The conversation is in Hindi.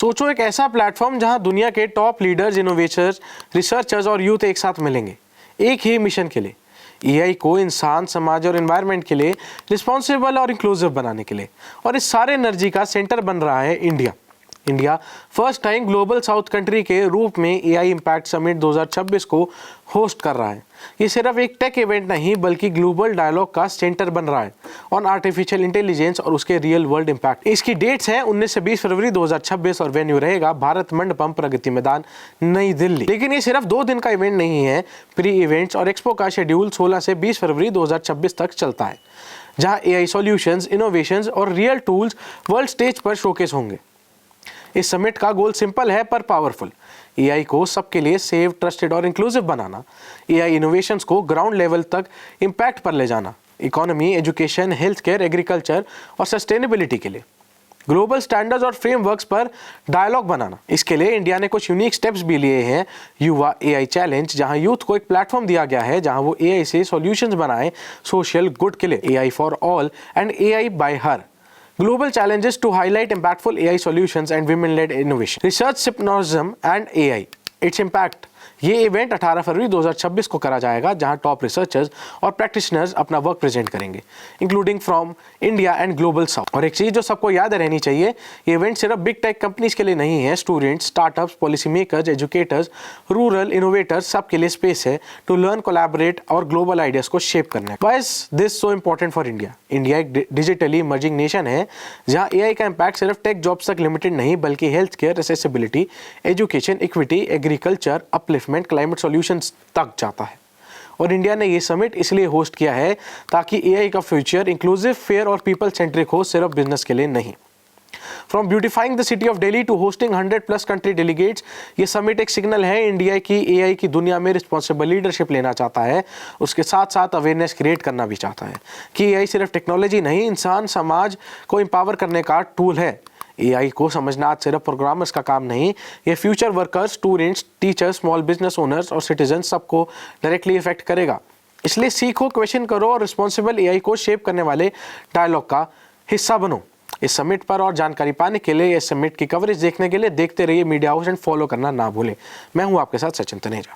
सोचो एक ऐसा प्लेटफॉर्म जहां दुनिया के टॉप लीडर्स, इनोवेटर्स, रिसर्चर्स और यूथ एक साथ मिलेंगे एक ही मिशन के लिए, एआई को इंसान, समाज और एनवायरनमेंट के लिए रिस्पॉन्सिबल और इंक्लूसिव बनाने के लिए। और इस सारे एनर्जी का सेंटर बन रहा है India. India first time global south country के रूप में एआई इम्पैक्ट समिट 2026 को होस्ट कर रहा है। ये सिर्फ एक टेक इवेंट नहीं बल्कि ग्लोबल डायलॉग का सेंटर बन रहा है ऑन आर्टिफिशियल इंटेलिजेंस और उसके रियल वर्ल्ड इम्पैक्ट। इसकी डेट्स हैं 19 से 20 फरवरी 2026 और वेन्यू रहेगा भारत मंडपम, प्रगति मैदान, नई दिल्ली। लेकिन ये सिर्फ 2 दिन का इवेंट नहीं है। प्री इवेंट्स और एक्सपो का शेड्यूल 16 से 20 फरवरी 2026 तक चलता है, जहां एआई सॉल्यूशंस, इनोवेशंस और रियल टूल्स वर्ल्ड स्टेज पर शोकेस होंगे। इस समिट का गोल सिंपल है पर पावरफुल। एआई को सबके लिए सेफ, ट्रस्टेड और इंक्लूसिव बनाना, एआई इनोवेशंस को ग्राउंड लेवल तक इम्पैक्ट पर ले जाना, economy, education, health care, agriculture और सस्टेनेबिलिटी के लिए ग्लोबल स्टैंडर्ड्स और फ्रेमवर्क्स पर डायलॉग बनाना। इसके लिए इंडिया ने कुछ यूनिक स्टेप्स भी लिए हैं। युवा एआई चैलेंज, जहां यूथ को एक प्लेटफॉर्म दिया गया है जहां वो एआई से सॉल्यूशंस बनाए सोशल गुड के लिए। AI for all and AI bye her, global challenges to highlight impactful AI solutions and women-led innovation. Research Symposium and AI, its impact। ये इवेंट 18 फरवरी 2026 को करा जाएगा, जहां टॉप रिसर्चर्स और प्रैक्टिशनर्स अपना वर्क प्रेजेंट करेंगे, including from India and global south. और एक चीज़ जो सबको याद रहनी चाहिए, ये इवेंट सिर्फ बिग टेक कंपनीज के लिए नहीं है। Students, startups, policy makers, educators, rural innovators, सबके लिए स्पेस है टू लर्न, कोलैबोरेट और ग्लोबल आइडियाज को शेप करना है। Why is this so important for India? India एक डिजिटली इमर्जिंग नेशन है जहाँ एआई का इम्पैक्ट सिर्फ टेक जॉब्स तक लिमिटेड नहीं बल्कि health care, accessibility, education, equity, agriculture, upliftment, climate solutions तक जाता है। और इंडिया ने ये समिट इसलिए होस्ट किया है ताकि एआई का फ्यूचर इंक्लूसिव, फेयर और पीपल सेंट्रिक हो, सिर्फ बिजनेस के लिए नहीं। From beautifying the city of Delhi to hosting 100+ country delegates, ये समिट एक सिग्नल है इंडिया की एआई की दुनिया में रिस्पॉन्सिबल लीडरशिप लेना चाहता है। उसके साथ साथ अवेयरनेस क्रिएट करना भी चाहता है कि एआई सिर्फ टेक्नोलॉजी नहीं, इंसान, समाज को एम्पावर करने का टूल है। एआई को समझना आज सिर्फ प्रोग्रामर्स का काम नहीं, ये future workers, students, teachers, small business owners और सिटीजन सबको डायरेक्टली इफेक्ट करेगा। इसलिए सीखो, क्वेश्चन करो और रिस्पॉन्सिबल एआई को शेप करने वाले डायलॉग का हिस्सा बनो। इस समिट पर और जानकारी पाने के लिए, इस समिट की कवरेज देखने के लिए देखते रहिए मीडिया हाउस एंड फॉलो करना ना भूलें। मैं हूं आपके साथ सचिन तनेजा।